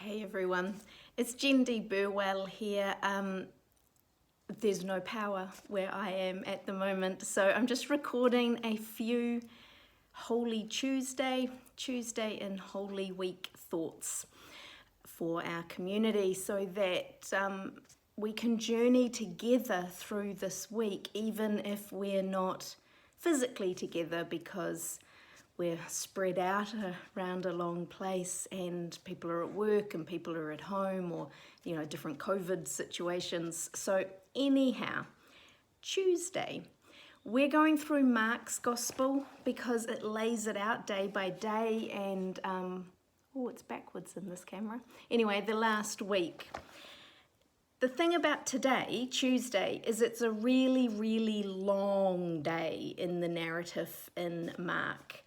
Hey everyone, it's Jen D. Burwell here. There's no power where I am at the moment, so I'm just recording a few Holy Tuesday and Holy Week thoughts for our community so that we can journey together through this week, even if we're not physically together because we're spread out around a long place and people are at work and people are at home, or different COVID situations. So anyhow, Tuesday we're going through Mark's gospel because it lays it out day by day, and it's backwards in this camera. Anyway, the last week. The thing about today, Tuesday, is it's a really, really long day in the narrative in Mark.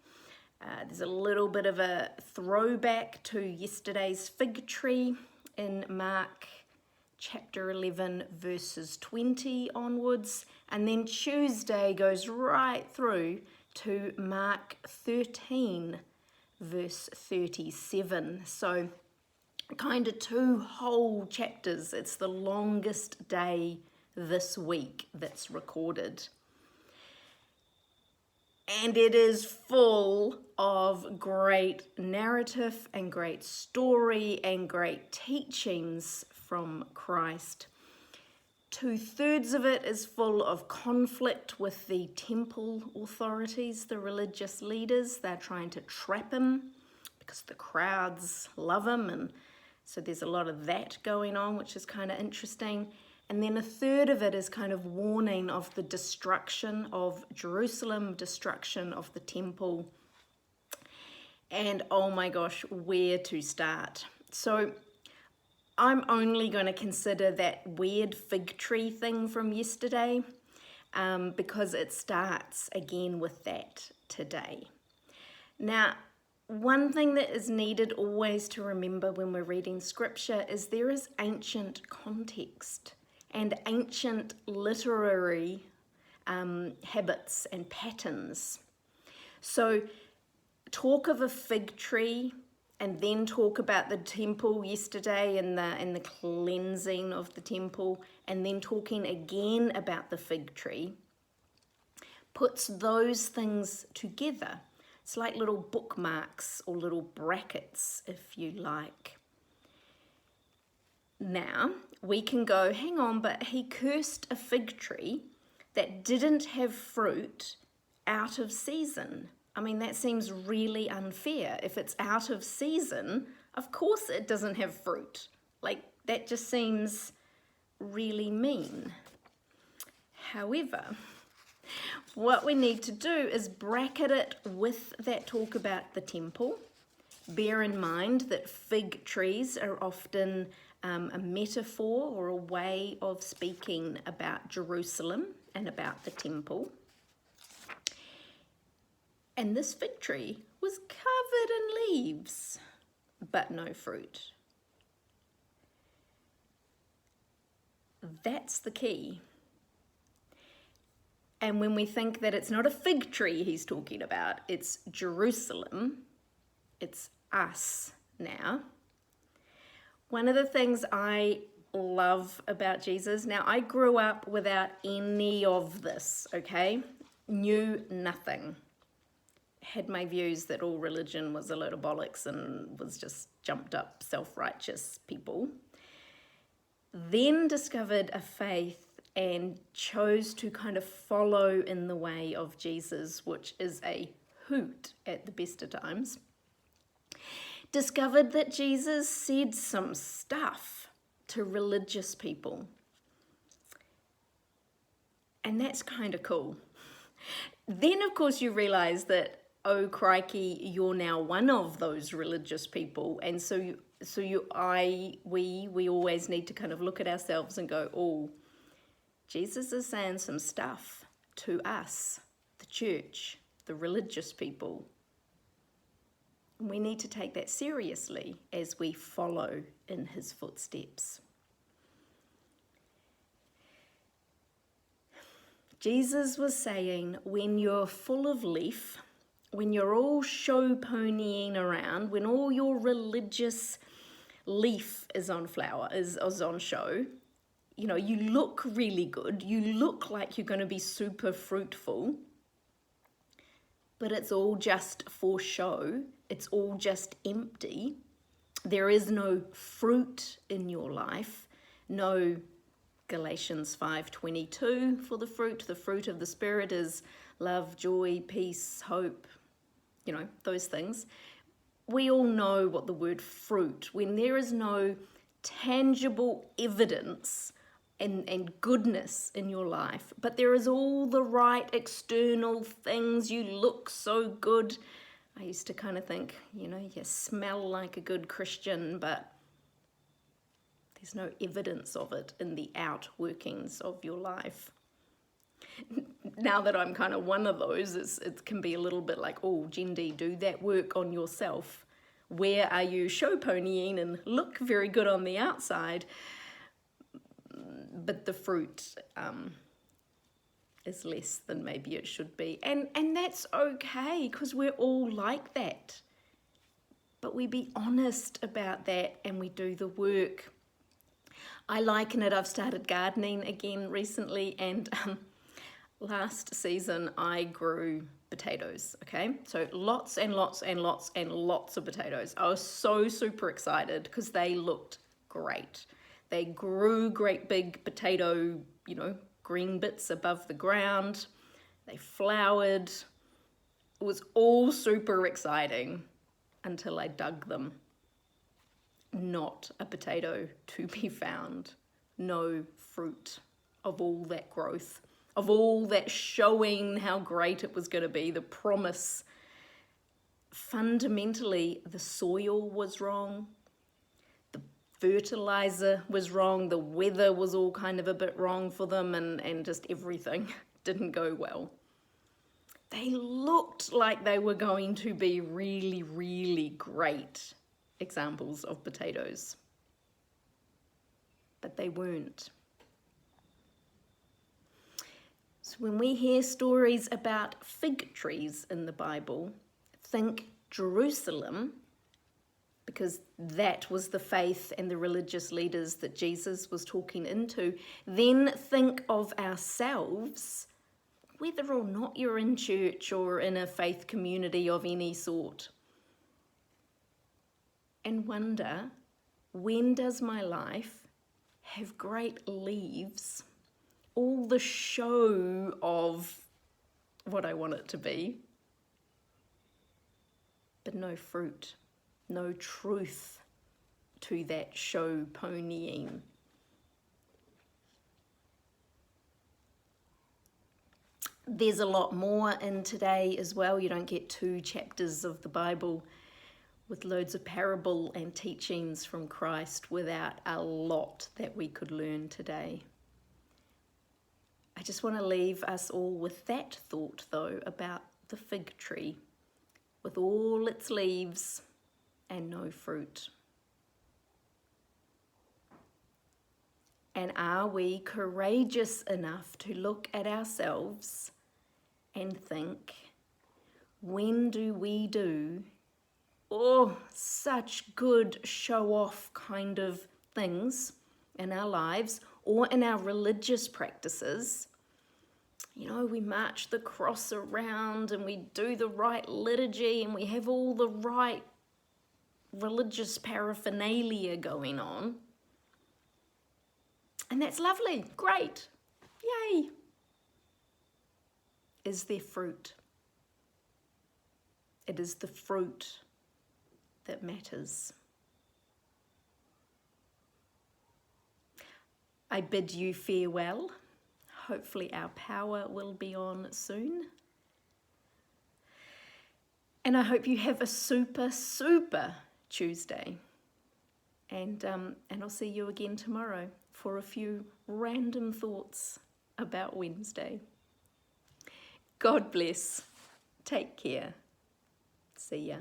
There's a little bit of a throwback to yesterday's fig tree in Mark chapter 11 verses 20 onwards, and then Tuesday goes right through to Mark 13 verse 37. So kind of two whole chapters. It's the longest day this week that's recorded. And it is full of great narrative and great story and great teachings from Christ. 2/3 of it is full of conflict with the temple authorities, the religious leaders. They're trying to trap him because the crowds love him, and so there's a lot of that going on, which is kind of interesting. And then 1/3 of it is kind of warning of the destruction of Jerusalem, destruction of the temple. And oh my gosh, where to start? So I'm only going to consider that weird fig tree thing from yesterday because it starts again with that today. Now, one thing that is needed always to remember when we're reading scripture is there is ancient context and ancient literary habits and patterns. So talk of a fig tree and then talk about the temple yesterday and the cleansing of the temple, and then talking again about the fig tree, puts those things together. It's like little bookmarks or little brackets, if you like. Now, we can go, hang on, but he cursed a fig tree that didn't have fruit out of season. I mean, that seems really unfair. If it's out of season, of course it doesn't have fruit. Like, that just seems really mean. However, what we need to do is bracket it with that talk about the temple. Bear in mind that fig trees are often a metaphor or a way of speaking about Jerusalem and about the temple. And this fig tree was covered in leaves, but no fruit. That's the key. And when we think that it's not a fig tree he's talking about, it's Jerusalem, it's us now. One of the things I love about Jesus, now I grew up without any of this, okay? Knew nothing. Had my views that all religion was a load of bollocks and was just jumped up, self-righteous people. Then discovered a faith and chose to kind of follow in the way of Jesus, which is a hoot at the best of times. Discovered that Jesus said some stuff to religious people. And that's kind of cool. Then, of course, you realize that, oh, crikey, you're now one of those religious people. And we always need to kind of look at ourselves and go, oh, Jesus is saying some stuff to us, the church, the religious people. We need to take that seriously as we follow in his footsteps. Jesus was saying, when you're full of leaf, when you're all show ponying around, when all your religious leaf is on flower, is on show. You know, you look really good. You look like you're going to be super fruitful. But it's all just for show. It's all just empty. There is no fruit in your life. No Galatians 5:22 for the fruit. The fruit of the Spirit is love, joy, peace, hope, you know, those things. We all know what the word fruit, when there is no tangible evidence and goodness in your life, but there is all the right external things, you look so good. I used to kind of think, you know, you smell like a good Christian, but there's no evidence of it in the outworkings of your life. Now that I'm kind of one of those, it can be a little bit like, oh, Jendi, do that work on yourself. Where are you show ponying and look very good on the outside, but the fruit is less than maybe it should be. And that's okay, because we're all like that. But we be honest about that and we do the work. I liken it, I've started gardening again recently, and last season I grew potatoes, okay? So lots and lots and lots and lots of potatoes. I was so super excited because they looked great. They grew great big potato, you know, green bits above the ground. They flowered. It was all super exciting until I dug them. Not a potato to be found. No fruit of all that growth, of all that showing how great it was going to be, the promise. Fundamentally, the soil was wrong. The fertilizer was wrong. The weather was all kind of a bit wrong for them, and just everything didn't go well. They looked like they were going to be really, really great examples of potatoes, but they weren't. So when we hear stories about fig trees in the Bible, think Jerusalem, because that was the faith and the religious leaders that Jesus was talking into. Then think of ourselves, whether or not you're in church or in a faith community of any sort, and wonder, when does my life have great leaves, all the show of what I want it to be, but no fruit, no truth to that show ponying? There's a lot more in today as well. You don't get 2 chapters of the Bible with loads of parable and teachings from Christ without a lot that we could learn today. I just want to leave us all with that thought, though, about the fig tree, with all its leaves and no fruit. And are we courageous enough to look at ourselves and think, when do we do such good show-off kind of things in our lives or in our religious practices? You know, we march the cross around and we do the right liturgy and we have all the right religious paraphernalia going on. And that's lovely, great, yay. Is there fruit? It is the fruit that matters. I bid you farewell. Hopefully our power will be on soon. And I hope you have a super, super Tuesday. And I'll see you again tomorrow for a few random thoughts about Wednesday. God bless. Take care. See ya.